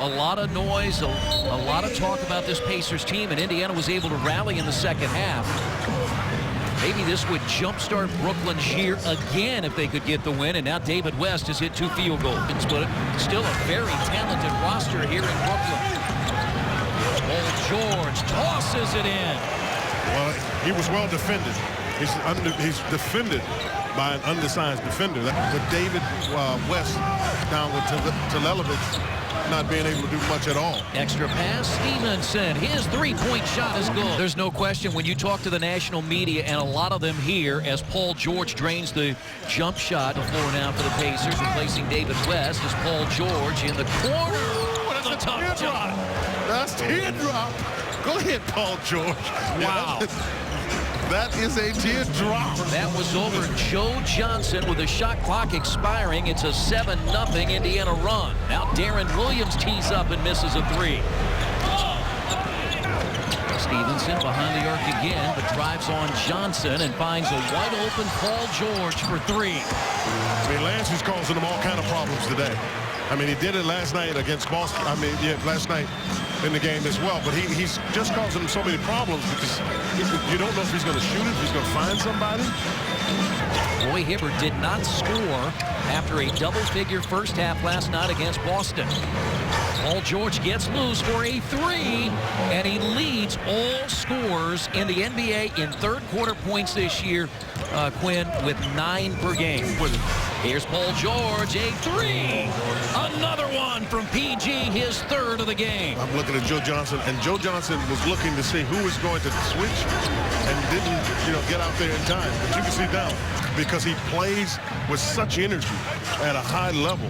a lot of noise, a lot of talk about this Pacers team, and Indiana was able to rally in the second half. Maybe this would jumpstart Brooklyn's year again if they could get the win. And now David West has hit 2 field goals. But still a very talented roster here in Brooklyn. Paul George tosses it in. Well, he was well defended. He's defended by an undersized defender. But David West down with Telelovich not being able to do much at all. Extra pass, Stevenson. His three-point shot is good. There's no question when you talk to the national media, and a lot of them here, as Paul George drains the jump shot. The floor now for the Pacers, replacing David West as Paul George in the corner. What a tough shot. That's teardrop. Go ahead, Paul George. Wow. That is a teardrop. That was over Joe Johnson with the shot clock expiring. It's a 7-0 Indiana run. Now Darren Williams tees up and misses a 3. Stevenson behind the arc again, but drives on Johnson and finds a wide-open Paul George for 3. I mean, Lance is causing them all kind of problems today. I mean, he did it last night against Boston. I mean, yeah, last night in the game as well. But he's just causing them so many problems because you don't know if he's going to shoot it, if he's going to find somebody. Roy Hibbert did not score after a double-figure first half last night against Boston. Paul George gets loose for a 3, and he leads all scorers in the NBA in third-quarter points this year, Quinn, with 9 per game. Here's Paul George, a 3. Another one from PG, his 3rd of the game. I'm looking at Joe Johnson, and Joe Johnson was looking to see who was going to switch and didn't, get out there in time. But you can see now, because he plays with such energy at a high level.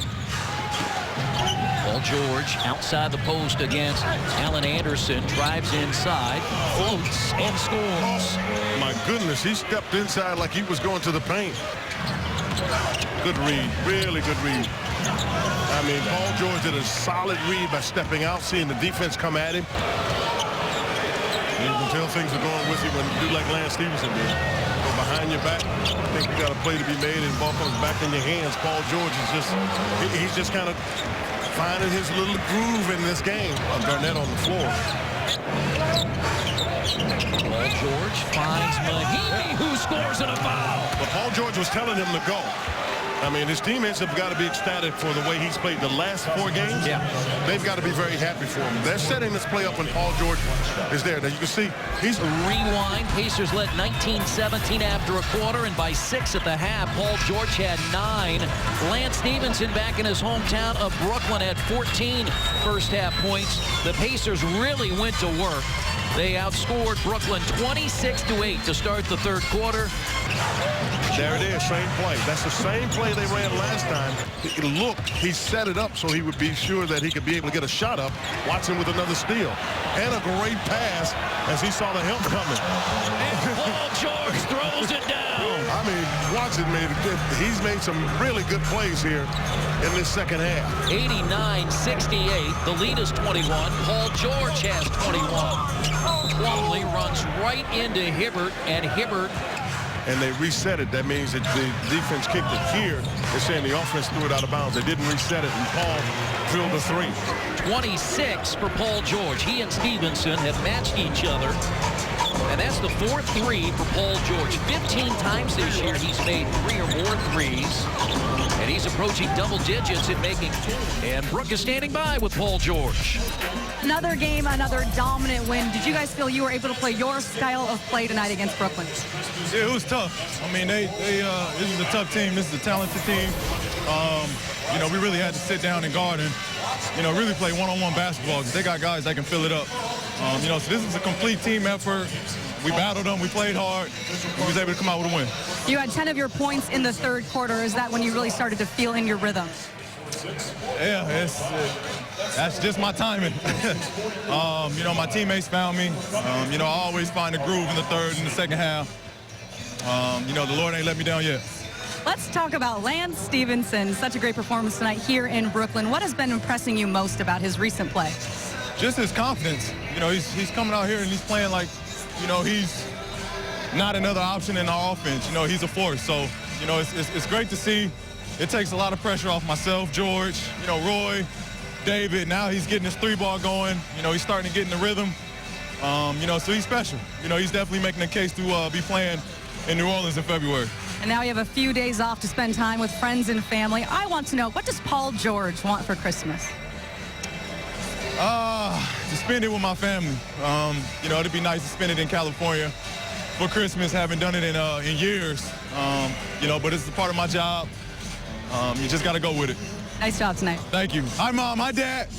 Paul George outside the post against Allen Anderson, drives inside, floats, and scores. Oh, my goodness, he stepped inside like he was going to the paint. Good read, really good read. I mean, Paul George did a solid read by stepping out, seeing the defense come at him. You can tell things are going with you when you do like Lance Stevenson did. Go behind your back. I think you got a play to be made and the ball comes back in your hands. Paul George is he's just kind of finding his little groove in this game. Garnett on the floor. Paul George finds Mahinmi, who scores in a foul. But Paul George was telling him to go. I mean, his teammates have got to be ecstatic for the way he's played the last 4 games. Yeah. They've got to be very happy for him. They're setting this play up when Paul George is there. Now, you can see he's... Rewind. Pacers led 19-17 after a quarter, and by 6 at the half, Paul George had 9. Lance Stevenson back in his hometown of Brooklyn had 14 first-half points. The Pacers really went to work. They outscored Brooklyn 26-8 to start the third quarter. There it is, same play. That's the same play they ran last time. Look, he set it up so he would be sure that he could be able to get a shot up. Watson with another steal. And a great pass as he saw the help coming. And Paul George throws it down. I mean, Watson he's made some really good plays here in this second half. 89-68. The lead is 21. Paul George has 21. Plumlee runs right into Hibbert, and Hibbert... And they reset it. That means that the defense kicked it here. They're saying the offense threw it out of bounds. They didn't reset it, and Paul drilled a 3. 26 for Paul George. He and Stevenson have matched each other. And that's the 4th 3 for Paul George. 15 times this year he's made 3 or more threes. And he's approaching double digits in making. And Brooke is standing by with Paul George. Another game, another dominant win. Did you guys feel you were able to play your style of play tonight against Brooklyn? Yeah, it was tough. I mean, this is a tough team. This is a talented team. We really had to sit down and guard and, really play one-on-one basketball because they got guys that can fill it up. So this is a complete team effort. We battled them. We played hard. We was able to come out with a win. You had 10 of your points in the third quarter. Is that when you really started to feel in your rhythm? Yeah, that's just my timing. My teammates found me. I always find a groove in the third and the second half. The Lord ain't let me down yet. Let's talk about Lance Stevenson. Such a great performance tonight here in Brooklyn. What has been impressing you most about his recent play? Just his confidence. He's coming out here and he's playing like, he's not another option in our offense. He's a force. So, it's great to see. It takes a lot of pressure off myself, George, Roy, David. Now he's getting his 3-ball going. You know, he's starting to get in the rhythm. You know, so he's special. You know, he's definitely making a case to be playing in New Orleans in February. And now you have a few days off to spend time with friends and family. I want to know, what does Paul George want for Christmas? To spend it with my family. You know, it'd be nice to spend it in California for Christmas. Haven't done it in years. You know, but it's a part of my job. You just got to go with it. Nice job tonight. Thank you. Hi, Mom. Hi, Dad.